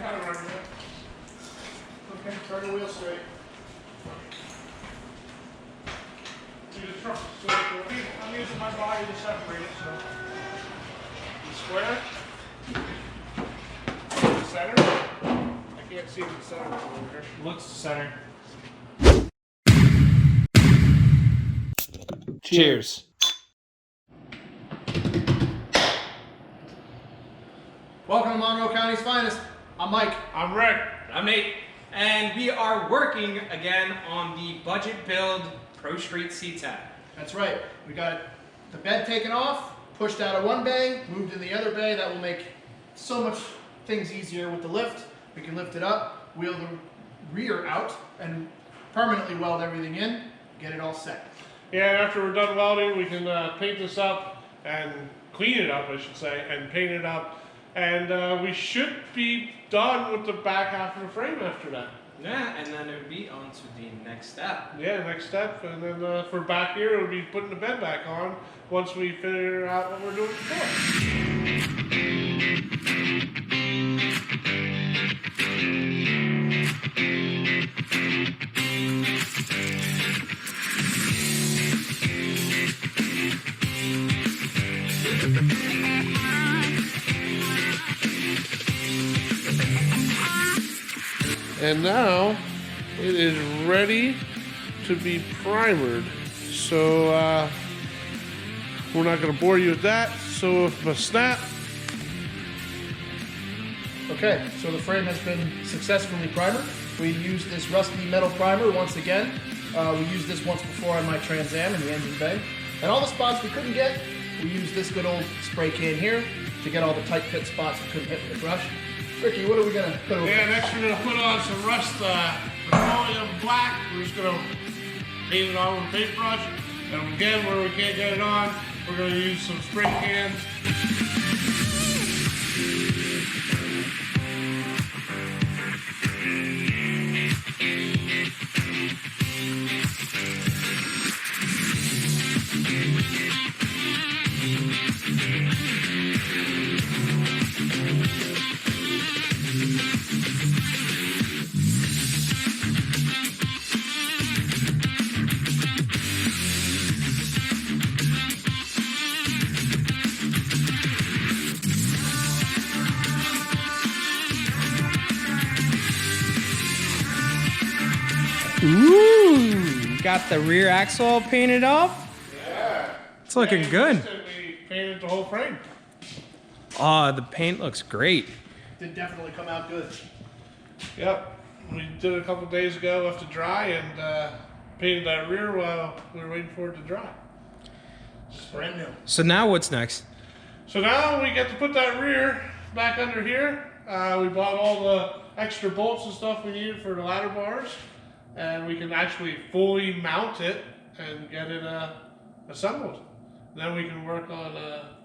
got it right there. Okay, turn the wheel straight. See the truck. So I'm using my body to separate it, so. Square. Center. I can't see the center over here. Looks the center. Cheers. Welcome to Monroe County's finest. I'm Mike. I'm Rick. I'm Nate. And we are working again on the budget build Pro Street C-Tab. That's right. We got the bed taken off, pushed out of one bay, moved in the other bay. That will make so much things easier with the lift. We can lift it up, wheel the rear out, and permanently weld everything in, get it all set. Yeah, and after we're done welding, we can paint this up and clean it up, I should say, and paint it up. And we should be done with the back half of the frame after that. Yeah, and then it would be on to the next step. Yeah, next step. And then for back here, it would be putting the bed back on once we figure out what we're doing before. And now it is ready to be primered. So we're not going to bore you with that. So if a snap. Okay, so the frame has been successfully primered. We used this rusty metal primer once again. We used this once before on my Trans Am in the engine bay. And all the spots we couldn't get, we used this good old spray can here to get all the tight fit spots we couldn't hit with the brush. Ricky, what are we gonna put over? Yeah, next we're gonna put on some rust petroleum black. We're just gonna paint it on with a paintbrush. And again, where we can't get it on, we're gonna use some spray cans. Ooh, got the rear axle painted up. Yeah. It's looking good. We painted the whole frame. Oh, the paint looks great. Did definitely come out good. Yep. We did it a couple days ago, left it dry, and painted that rear while we were waiting for it to dry. Brand new. So now what's next? So now we get to put that rear back under here. We bought all the extra bolts and stuff we needed for the ladder bars, and we can actually fully mount it and get it assembled. Then we can work on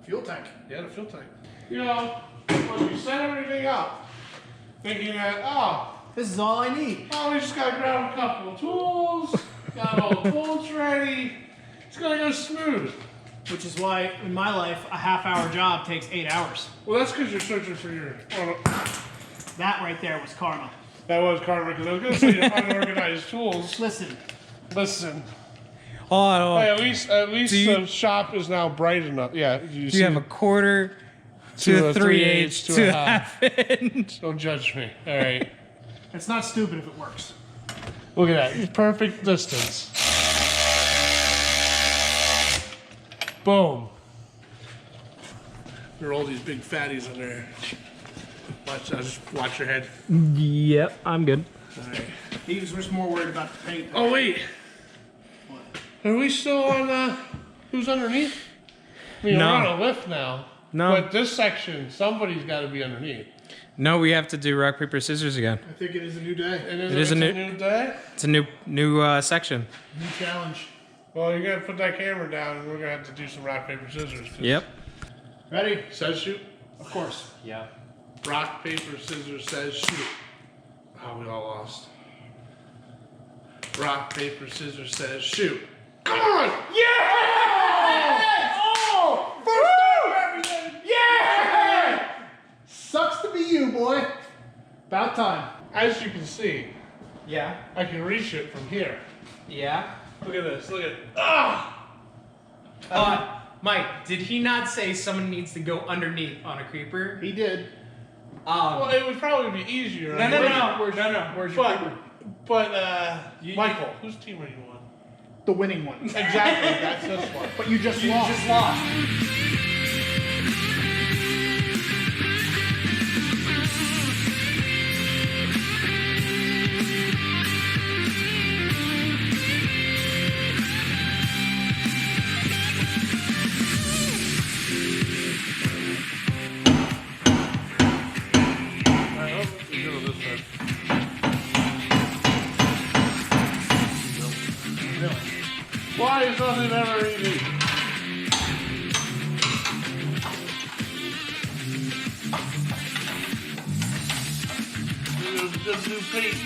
Fuel tank. yeah, the fuel tank. You know, when you set everything up, thinking that, This is all I need. we just gotta grab a couple of tools, got all the bolts ready, it's gonna go smooth. Which is why, in my life, a half-hour job takes 8 hours. Well, that's because you're searching for your. That right there was karma. That was karma, because I was gonna say your unorganized tools. Listen, Listen. Oh, Hey, at least the shop is now bright enough. Yeah. do you have a quarter to a 3/8 to a half inch? Don't judge me. All right. it's not stupid if it works. Look at that. Perfect distance. Boom. There are all these big fatties in there. Watch your head. Yep, I'm good. All right. He was just more worried about the paint. Oh wait. Are we still on? Who's underneath? I mean, No. we're on a lift now. No. But this section, somebody's got to be underneath. No, we have to do rock, paper, scissors again. I think it is a new day. And It is it's a a new- new day. It's a new section. New challenge. Well, you gotta put that camera down, and we're gonna have to do some rock paper scissors. Yep. Ready? Says shoot. Of course. Yeah. Rock paper scissors says shoot. Oh, we all lost. Rock paper scissors says shoot. Come on! Yeah! Oh! First time for everything! Yeah! Sucks to be you, boy. About time. As you can see, Yeah. I can reach it from here. Yeah. Look at this. Look at Mike, did he not say someone needs to go underneath on a creeper? He did. Well, it would probably be easier. No. Where's your creeper? But Michael, whose team are you on? The winning one. Exactly. That's this one. But you just lost. just lost. Alright, we're doing this time. Why is nothing ever easy? Just do paint.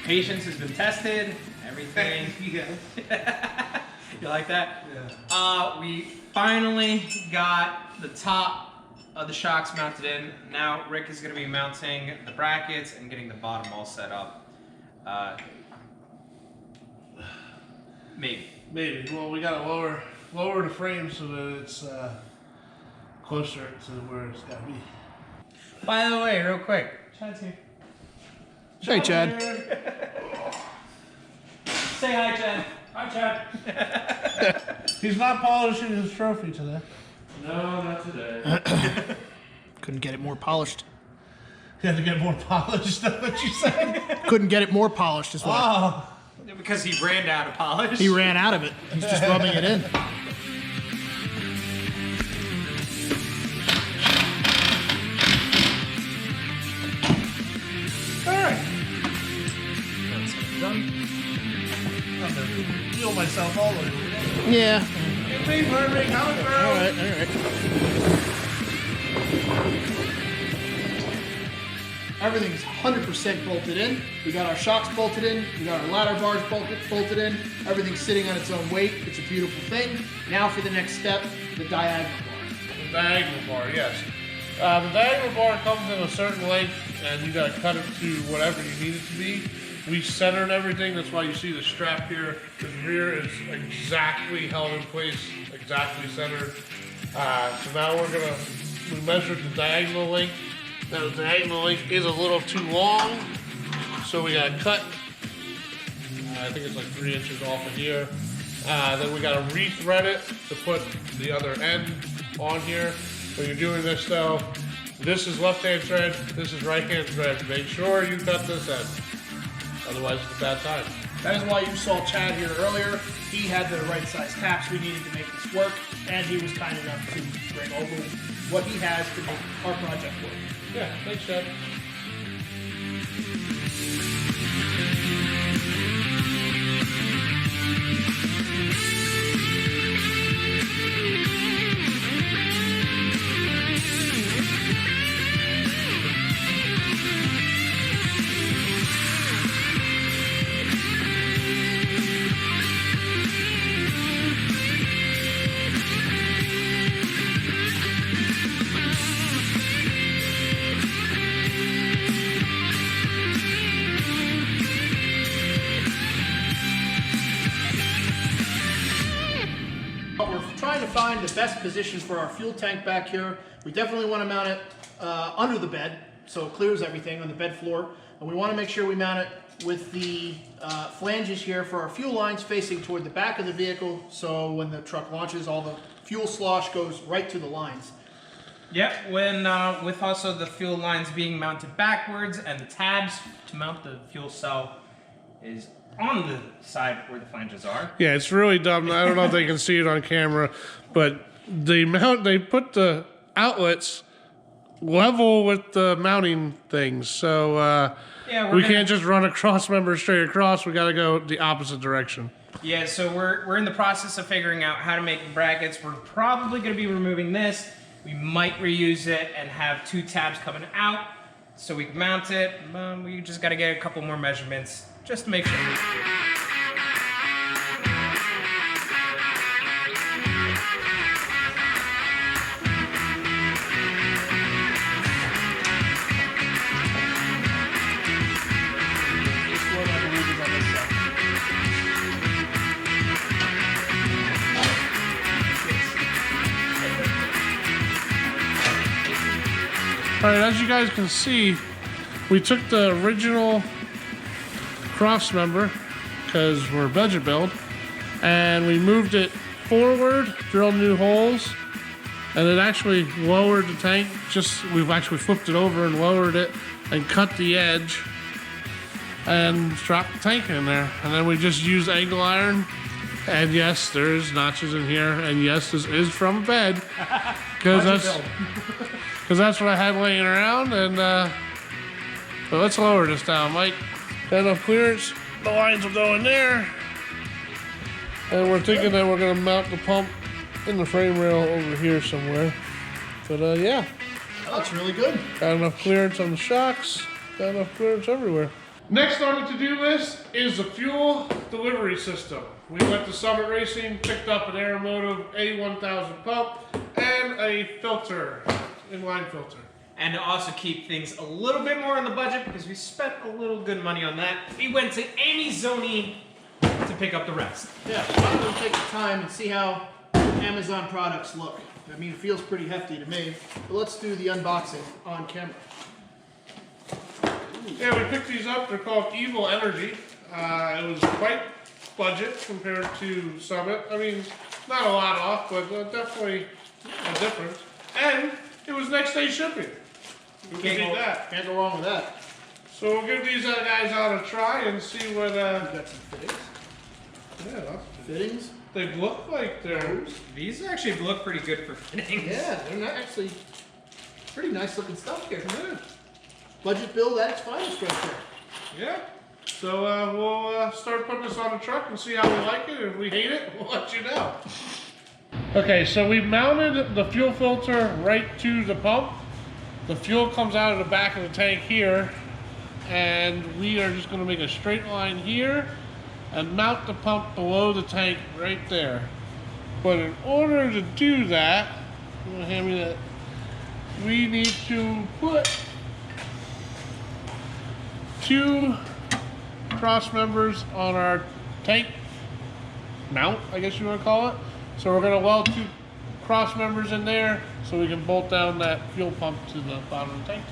Patience has been tested. Everything. Yeah. You like that? Yeah. We finally got the top of the shocks mounted in. Now Rick is going to be mounting the brackets and getting the bottom all set up. Maybe. Maybe. Well, we gotta lower the frame so that it's closer to where it's gotta be. By the way, real quick. Chad's here. Hey, Chad. Say hi, Chad. Hi, Chad. He's not polishing his trophy today. No, not today. Couldn't get it more polished. He had to get more polished. Is that what you said? Couldn't get it more polished as well. Oh. Because he ran out of polish. He ran out of it. He's just rubbing it in. Alright. That's done. I'm gonna feel myself all over. Yeah. It's me, Murphy. Coming through. All right. Everything's 100% bolted in. We got our shocks bolted in. We got our ladder bars bolted in. Everything's sitting on its own weight. It's a beautiful thing. Now for the next step, the diagonal bar. The diagonal bar, yes. The diagonal bar comes in a certain length, and you gotta cut it to whatever you need it to be. We centered everything. That's why you see the strap here. The rear is exactly held in place, exactly centered. So now we measured the diagonal length. Now the diagonal length is a little too long, so we gotta cut. I think it's like 3 inches off of here. Then we gotta re-thread it to put the other end on here. When you're doing this though, this is left-hand thread, this is right-hand thread. Make sure you cut this end. Otherwise it's a bad time. That is why you saw Chad here earlier. He had the right size taps we needed to make this work, and he was kind enough to bring over what he has to make our project work. Yeah, thanks, Chad. But we're trying to find the best position for our fuel tank back here. We definitely want to mount it under the bed, so it clears everything on the bed floor. And we want to make sure we mount it with the flanges here for our fuel lines facing toward the back of the vehicle, so when the truck launches, all the fuel slosh goes right to the lines. Yep, with also the fuel lines being mounted backwards and the tabs to mount the fuel cell is on the side where the flanges are. Yeah, it's really dumb. I don't know if they can see it on camera, but they put the outlets level with the mounting things. So Yeah, we can't just run a cross member straight across. We got to go the opposite direction. Yeah, so we're in the process of figuring out how to make the brackets. We're probably going to be removing this. We might reuse it and have 2 tabs coming out so we can mount it. We just got to get a couple more measurements just to make sure. Alright, as you guys can see, we took the original cross member, because we're budget build, and we moved it forward, drilled new holes, and it actually lowered the tank. We've actually flipped it over and lowered it and cut the edge and dropped the tank in there. And then we just used angle iron, and yes, there's notches in here, and yes, this is from a bed, because that's what I had laying around. And but let's lower this down, Mike. Got enough clearance, the lines will go in there, and we're thinking that we're gonna mount the pump in the frame rail over here somewhere. But yeah, That's really good. got enough clearance on the shocks, got enough clearance everywhere. Next on the to-do list is the fuel delivery system. We went to Summit Racing, picked up an Aeromotive A1000 pump and a filter, inline filter. And to also keep things a little bit more on the budget, because we spent a little good money on that, we went to Amazoni to pick up the rest. Yeah, I'm gonna take the time and see how Amazon products look. I mean, it feels pretty hefty to me, but let's do the unboxing on camera. Yeah, we picked these up. They're called Evil Energy. It was quite budget compared to Summit. I mean, not a lot off, but definitely a difference. And it was next day shipping. We can beat that. Can't go wrong with that. So we'll give these guys out a try and see what. We got some fittings. Yeah, that's, Fittings? they look like they're. These actually look pretty good for fittings. Yeah, they're not actually pretty nice looking stuff here. Yeah. Budget build at its finest right there. Yeah. So we'll start putting this on the truck and see how we like it. If we hate it, we'll let you know. Okay, so we mounted the fuel filter right to the pump. The fuel comes out of the back of the tank here, and we are just going to make a straight line here and mount the pump below the tank right there. But in order to do that, I'm going to hand me that. We need to put 2 cross members on our tank mount, I guess you want to call it. So we're going to weld 2 cross members in there so we can bolt down that fuel pump to the bottom of the tank.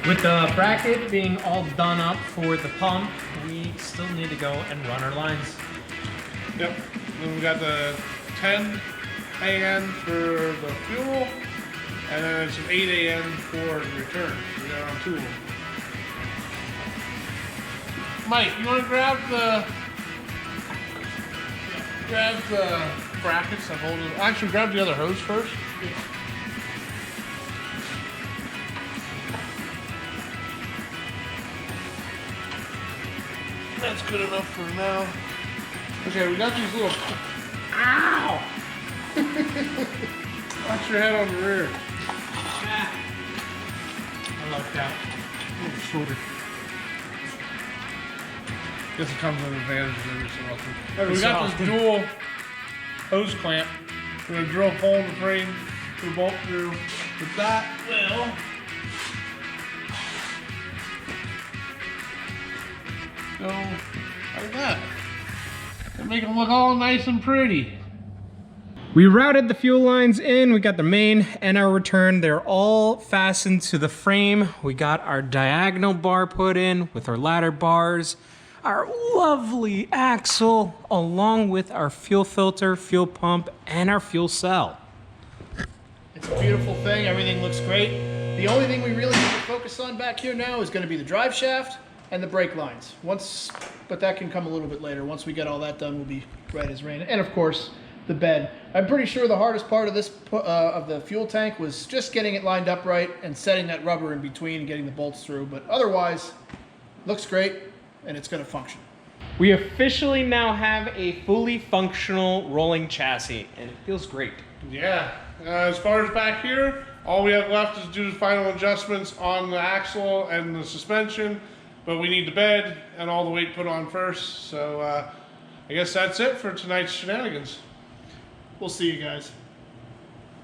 With the bracket being all done up for the pump, we still need to go and run our lines. Yep. Then we got the 10 AN for the fuel, and then it's an 8 AN for the return. We got on 2 of them. Mike, you want to grab the brackets that hold it? Actually, grab the other hose first. That's good enough for now. Okay, we got these little. Ow! Watch your head on the rear. I lucked out. Shoulder. Guess it comes with advantages every so often. We got this dual hose clamp. We're gonna drill a hole in the frame to bolt through. With that, will go like that. And make them look all nice and pretty. We routed the fuel lines in, we got the main and our return. They're all fastened to the frame. We got our diagonal bar put in with our ladder bars, our lovely axle, along with our fuel filter, fuel pump, and our fuel cell. It's a beautiful thing. Everything looks great. The only thing we really need to focus on back here now is going to be the drive shaft and the brake lines. But that can come a little bit later. Once we get all that done, we'll be right as rain. And of course, the bed. I'm pretty sure the hardest part of this of the fuel tank was just getting it lined up right and setting that rubber in between and getting the bolts through. But otherwise, looks great and it's going to function. We officially now have a fully functional rolling chassis, and it feels great. Yeah. As far as back here, all we have left is to do the final adjustments on the axle and the suspension, but we need the bed and all the weight put on first. So I guess that's it for tonight's shenanigans. We'll see you guys.